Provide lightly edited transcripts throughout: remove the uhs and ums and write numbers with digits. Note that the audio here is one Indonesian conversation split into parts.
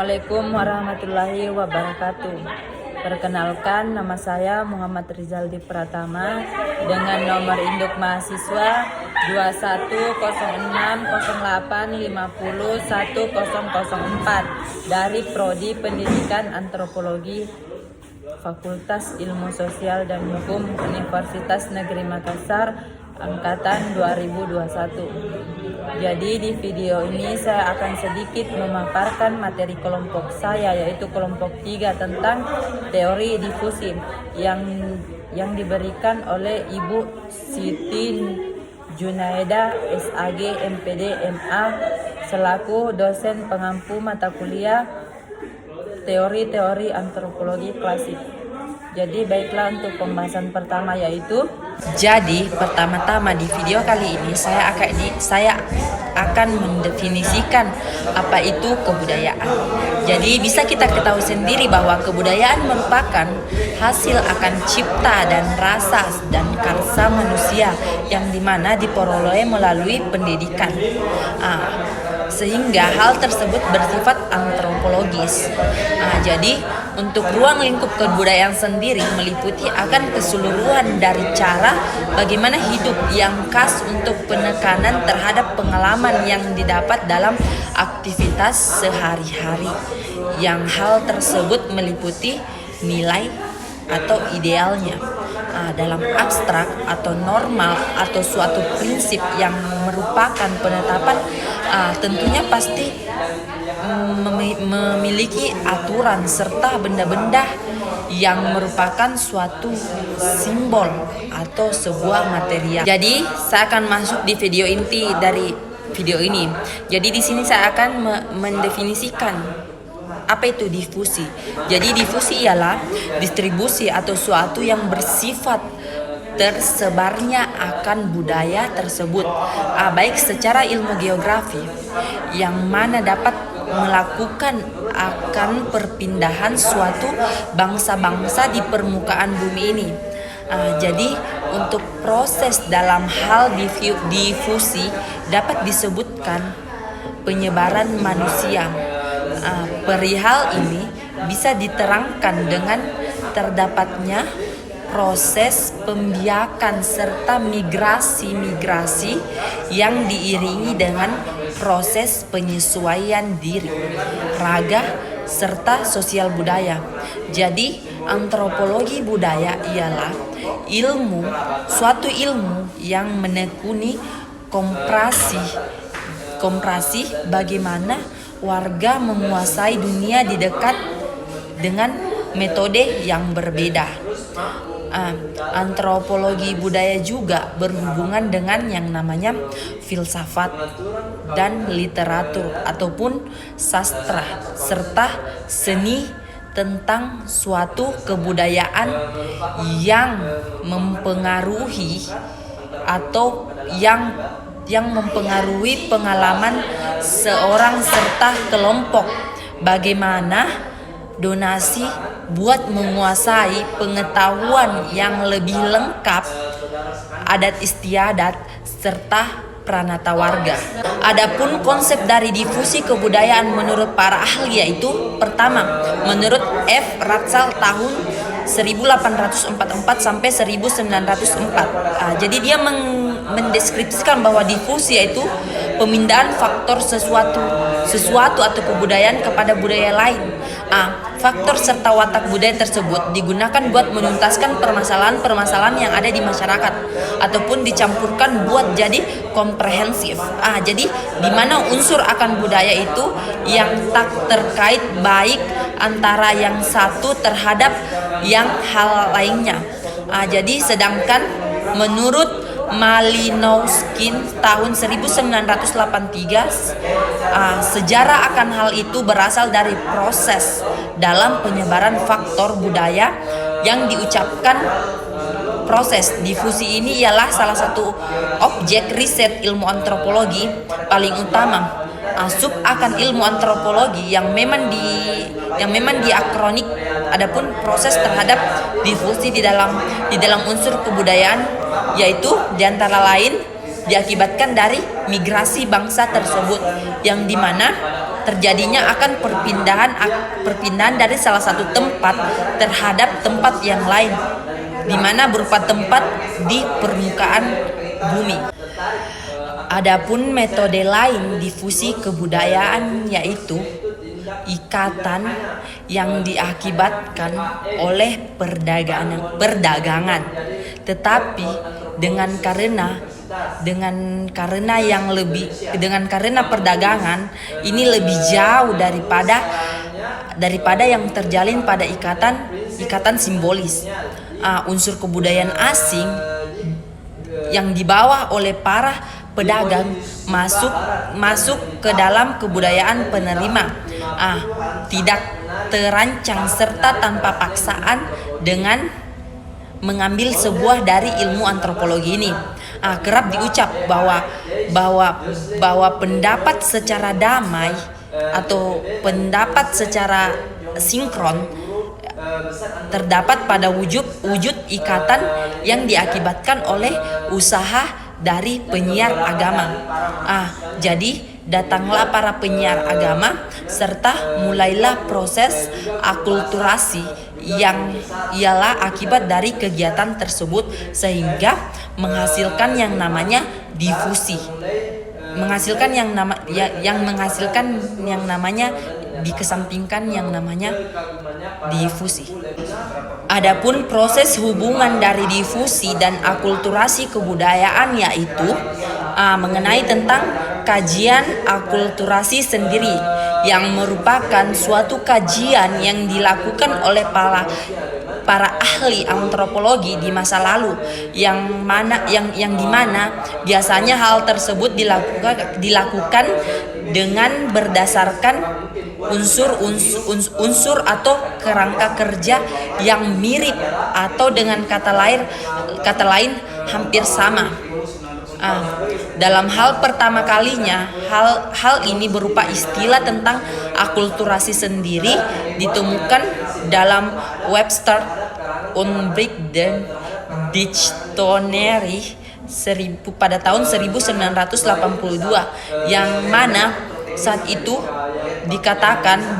Assalamualaikum warahmatullahi wabarakatuh. Perkenalkan, nama saya Muhammad Rizaldi Pratama dengan nomor induk mahasiswa 210608501004 dari Prodi Pendidikan Antropologi Fakultas Ilmu Sosial dan Hukum Universitas Negeri Makassar Angkatan 2021. Jadi di video ini saya akan sedikit memaparkan materi kelompok saya, yaitu kelompok 3 tentang teori difusi yang diberikan oleh Ibu Siti Junaida SAG MPD MA selaku dosen pengampu mata kuliah teori-teori antropologi klasik. Jadi baiklah, untuk pembahasan pertama yaitu pertama-tama di video kali ini saya akan mendefinisikan apa itu kebudayaan. Jadi bisa kita ketahui sendiri bahwa kebudayaan merupakan hasil akan cipta dan rasa dan karsa manusia yang dimana diperoleh melalui pendidikan. Sehingga hal tersebut bersifat antropologis. Jadi untuk ruang lingkup kebudayaan sendiri meliputi akan keseluruhan dari cara bagaimana hidup yang khas untuk penekanan terhadap pengalaman yang didapat dalam aktivitas sehari-hari. Yang hal tersebut meliputi nilai atau idealnya dalam abstrak atau normal atau suatu prinsip yang merupakan penetapan tentunya pasti memiliki aturan serta benda-benda yang merupakan suatu simbol atau sebuah material. Jadi saya akan masuk di video inti dari video ini. Jadi di sini saya akan mendefinisikan apa itu difusi. Jadi difusi ialah distribusi atau suatu yang bersifat tersebarnya akan budaya tersebut, baik secara ilmu geografi yang mana dapat melakukan akan perpindahan suatu bangsa-bangsa di permukaan bumi ini. Jadi untuk proses dalam hal difusi dapat disebutkan penyebaran manusia. Perihal ini bisa diterangkan dengan terdapatnya proses pembiakan serta migrasi-migrasi yang diiringi dengan proses penyesuaian diri, raga, serta sosial budaya. Jadi antropologi budaya ialah suatu ilmu yang menekuni komparasi bagaimana warga menguasai dunia di dekat dengan metode yang berbeda. Antropologi budaya juga berhubungan dengan yang namanya filsafat dan literatur ataupun sastra serta seni tentang suatu kebudayaan yang mempengaruhi atau yang mempengaruhi pengalaman seorang serta kelompok. Bagaimana donasi buat menguasai pengetahuan yang lebih lengkap, adat istiadat, serta pranata warga. Adapun konsep dari difusi kebudayaan menurut para ahli yaitu pertama, menurut F. Ratzal tahun 1844 sampai 1904. Jadi dia mendeskripsikan bahwa difusi yaitu pemindahan faktor sesuatu atau kebudayaan kepada budaya lain. Faktor serta watak budaya tersebut digunakan buat menuntaskan permasalahan-permasalahan yang ada di masyarakat ataupun dicampurkan buat jadi komprehensif. Jadi di mana unsur akan budaya itu yang tak terkait baik antara yang satu terhadap yang hal lainnya. Jadi sedangkan menurut Malinowski tahun 1983, sejarah akan hal itu berasal dari proses dalam penyebaran faktor budaya yang diucapkan. Proses difusi ini ialah salah satu objek riset ilmu antropologi paling utama. Sub akan ilmu antropologi yang memang diakronik. Adapun proses terhadap difusi di dalam unsur kebudayaan yaitu diantara lain diakibatkan dari migrasi bangsa tersebut yang dimana terjadinya akan perpindahan dari salah satu tempat terhadap tempat yang lain, di mana berupa tempat di permukaan bumi. Adapun metode lain difusi kebudayaan yaitu ikatan yang diakibatkan oleh perdagangan, tetapi karena perdagangan ini lebih jauh daripada yang terjalin pada ikatan simbolis. Unsur kebudayaan asing yang dibawa oleh para pedagang masuk ke dalam kebudayaan penerima, tidak terancang serta tanpa paksaan dengan mengambil sebuah dari ilmu antropologi ini. Kerap diucap bahwa pendapat secara damai atau pendapat secara sinkron terdapat pada wujud ikatan yang diakibatkan oleh usaha dari penyiar agama. Jadi datanglah para penyiar agama serta mulailah proses akulturasi yang ialah akibat dari kegiatan tersebut, sehingga menghasilkan yang namanya difusi. Dikesampingkan yang namanya difusi. Adapun proses hubungan dari difusi dan akulturasi kebudayaan yaitu mengenai tentang kajian akulturasi sendiri, yang merupakan suatu kajian yang dilakukan oleh para ahli antropologi di masa lalu, yang dimana biasanya hal tersebut dilakukan dengan berdasarkan unsur atau kerangka kerja yang mirip, atau dengan kata lain hampir sama. Dalam hal pertama kalinya, hal ini berupa istilah tentang akulturasi sendiri ditemukan dalam Webster Unabridged Dictionary pada tahun 1982, yang mana saat itu dikatakan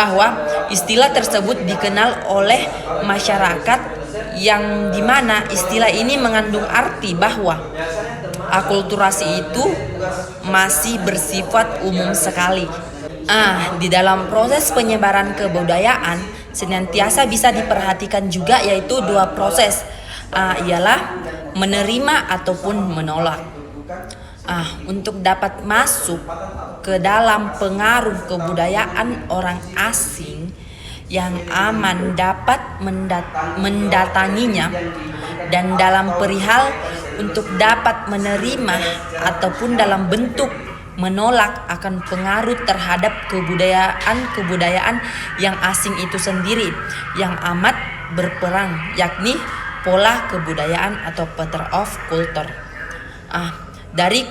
bahwa istilah tersebut dikenal oleh masyarakat, yang dimana istilah ini mengandung arti bahwa akulturasi itu masih bersifat umum sekali. Di dalam proses penyebaran kebudayaan senantiasa bisa diperhatikan juga yaitu dua proses, ialah menerima ataupun menolak. Untuk dapat masuk ke dalam pengaruh kebudayaan orang asing yang aman dapat mendatanginya, dan dalam perihal untuk dapat menerima ataupun dalam bentuk menolak akan pengaruh terhadap kebudayaan yang asing itu sendiri yang amat berperang, yakni pola kebudayaan atau pattern of culture. Dari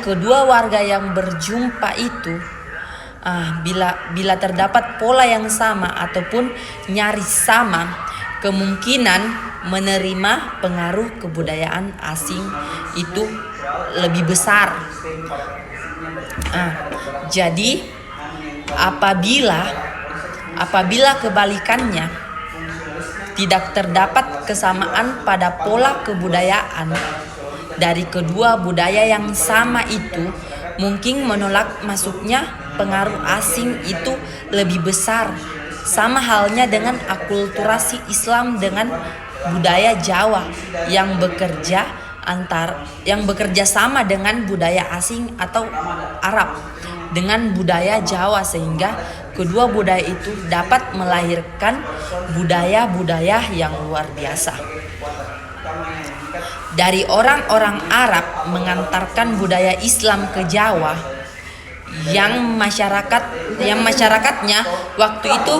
kedua warga yang berjumpa itu, bila terdapat pola yang sama ataupun nyaris sama, kemungkinan menerima pengaruh kebudayaan asing itu lebih besar. Jadi apabila kebalikannya tidak terdapat kesamaan pada pola kebudayaan dari kedua budaya yang sama itu, mungkin menolak masuknya pengaruh asing itu lebih besar. Sama halnya dengan akulturasi Islam dengan budaya Jawa yang bekerja sama dengan budaya asing atau Arab dengan budaya Jawa, sehingga kedua budaya itu dapat melahirkan budaya-budaya yang luar biasa. Dari orang-orang Arab mengantarkan budaya Islam ke Jawa yang masyarakatnya waktu itu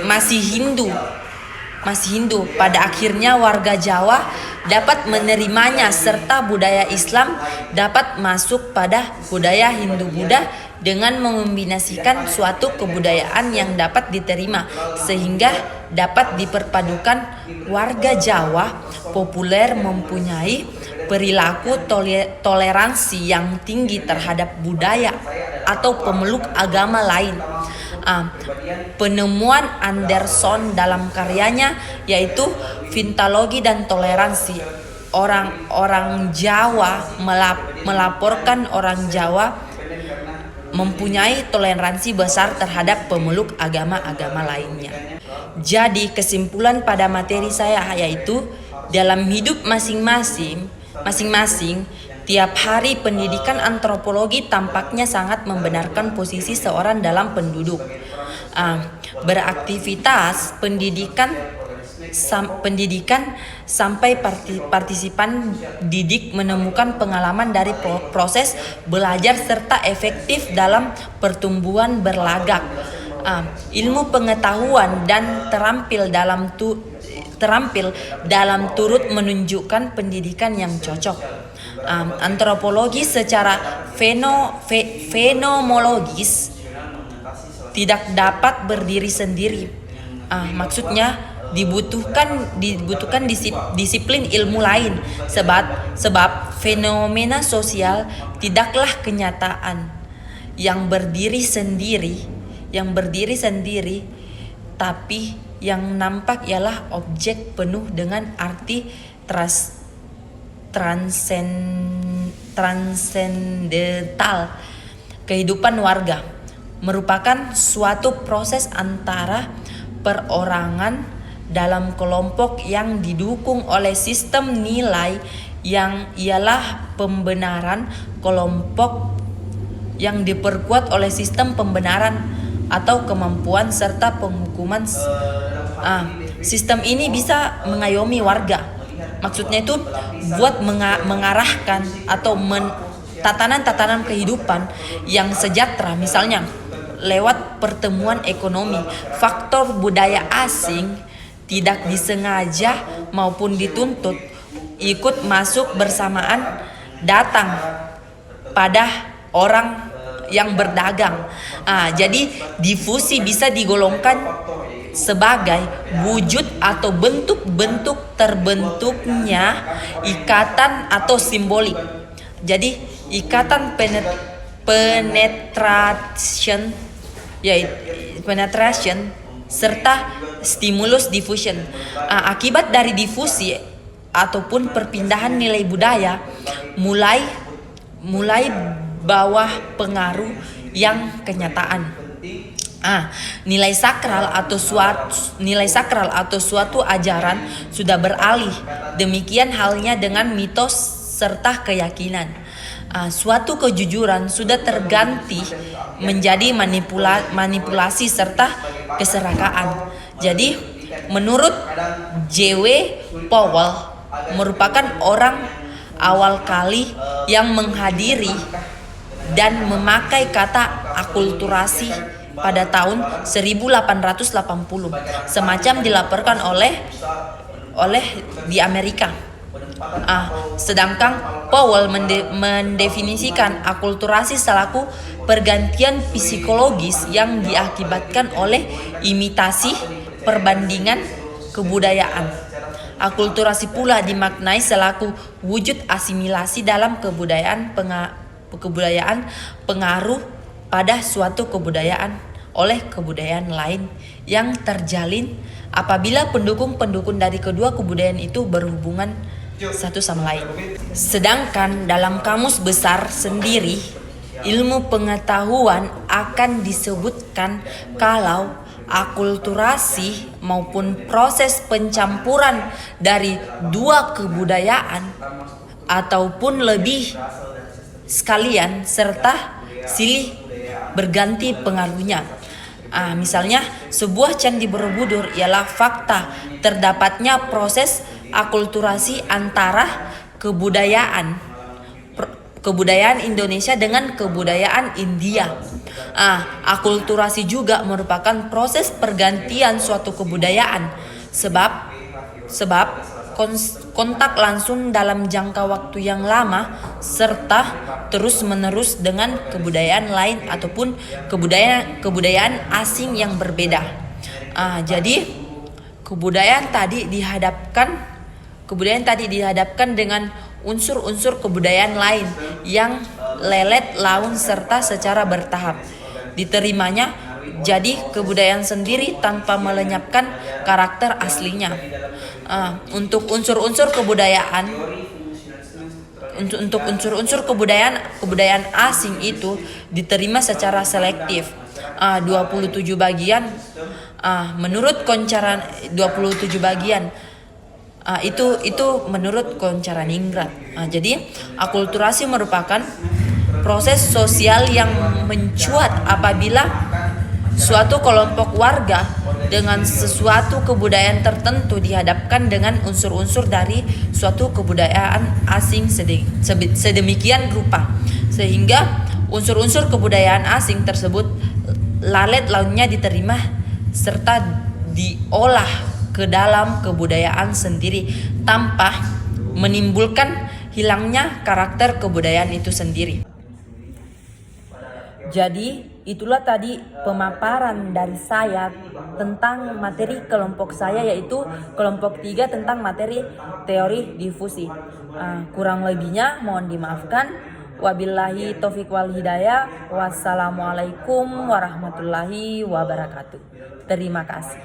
masih Hindu. Pada akhirnya warga Jawa dapat menerimanya, serta budaya Islam dapat masuk pada budaya Hindu-Buddha dengan mengombinasikan suatu kebudayaan yang dapat diterima, sehingga dapat diperpadukan. Warga Jawa populer mempunyai perilaku toleransi yang tinggi terhadap budaya atau pemeluk agama lain. Penemuan Anderson dalam karyanya yaitu Fintologi dan Toleransi. Orang Jawa melaporkan orang Jawa mempunyai toleransi besar terhadap pemeluk agama-agama lainnya. Jadi kesimpulan pada materi saya yaitu dalam hidup masing-masing, tiap hari pendidikan antropologi tampaknya sangat membenarkan posisi seorang dalam penduduk. Beraktivitas pendidikan sampai partisipan didik menemukan pengalaman dari proses belajar serta efektif dalam pertumbuhan berlagak. Ilmu pengetahuan dan terampil dalam turut menunjukkan pendidikan yang cocok. Antropologi secara fenomenologis tidak dapat berdiri sendiri. Maksudnya dibutuhkan disiplin ilmu lain sebab fenomena sosial tidaklah kenyataan yang berdiri sendiri, tapi yang nampak ialah objek penuh dengan arti transendental. Kehidupan warga merupakan suatu proses antara perorangan dalam kelompok yang didukung oleh sistem nilai yang ialah pembenaran kelompok yang diperkuat oleh sistem pembenaran atau kemampuan serta penghukuman. Sistem ini bisa mengayomi warga. Maksudnya itu buat mengarahkan atau tatanan-tatanan kehidupan yang sejahtera, misalnya lewat pertemuan ekonomi. Faktor budaya asing tidak disengaja maupun dituntut ikut masuk bersamaan datang pada orang yang berdagang. Jadi difusi bisa digolongkan sebagai wujud atau bentuk-bentuk terbentuknya ikatan atau simbolik. Jadi ikatan penetration serta stimulus diffusion. Akibat dari difusi ataupun perpindahan nilai budaya mulai bawah pengaruh yang kenyataan. Nilai sakral atau suatu ajaran sudah beralih. Demikian halnya dengan mitos serta keyakinan. Suatu kejujuran sudah terganti menjadi manipulasi serta keserakaan. Jadi menurut J.W. Powell merupakan orang awal kali yang menghadiri dan memakai kata akulturasi pada tahun 1880, semacam dilaporkan oleh di Amerika. Sedangkan Powell mendefinisikan akulturasi selaku pergantian psikologis yang diakibatkan oleh imitasi perbandingan kebudayaan. Akulturasi pula dimaknai selaku wujud asimilasi dalam kebudayaan pengaruh pada suatu kebudayaan oleh kebudayaan lain yang terjalin apabila pendukung-pendukung dari kedua kebudayaan itu berhubungan satu sama lain. Sedangkan dalam kamus besar sendiri, ilmu pengetahuan akan disebutkan kalau akulturasi maupun proses pencampuran dari dua kebudayaan ataupun lebih sekalian serta silih berganti pengaruhnya. Misalnya sebuah candi Borobudur ialah fakta terdapatnya proses akulturasi antara kebudayaan Indonesia dengan kebudayaan India. Akulturasi juga merupakan proses pergantian suatu kebudayaan sebab kontak langsung dalam jangka waktu yang lama serta terus-menerus dengan kebudayaan lain ataupun kebudayaan asing yang berbeda. Jadi kebudayaan tadi dihadapkan dengan unsur-unsur kebudayaan lain yang lelet laun serta secara bertahap diterimanya jadi kebudayaan sendiri tanpa melenyapkan karakter aslinya. Untuk unsur-unsur kebudayaan kebudayaan asing itu diterima secara selektif. 27 bagian menurut Koncaran 27 bagian itu menurut Koncaraningrat. Jadi akulturasi merupakan proses sosial yang mencuat apabila suatu kelompok warga dengan sesuatu kebudayaan tertentu dihadapkan dengan unsur-unsur dari suatu kebudayaan asing sedemikian rupa sehingga unsur-unsur kebudayaan asing tersebut lalet launnya diterima serta diolah ke dalam kebudayaan sendiri tanpa menimbulkan hilangnya karakter kebudayaan itu sendiri. Jadi itulah tadi pemaparan dari saya tentang materi kelompok saya, yaitu kelompok 3 tentang materi teori difusi. Kurang lebihnya mohon dimaafkan. Wabillahi taufiq wal hidayah. Wassalamualaikum warahmatullahi wabarakatuh. Terima kasih.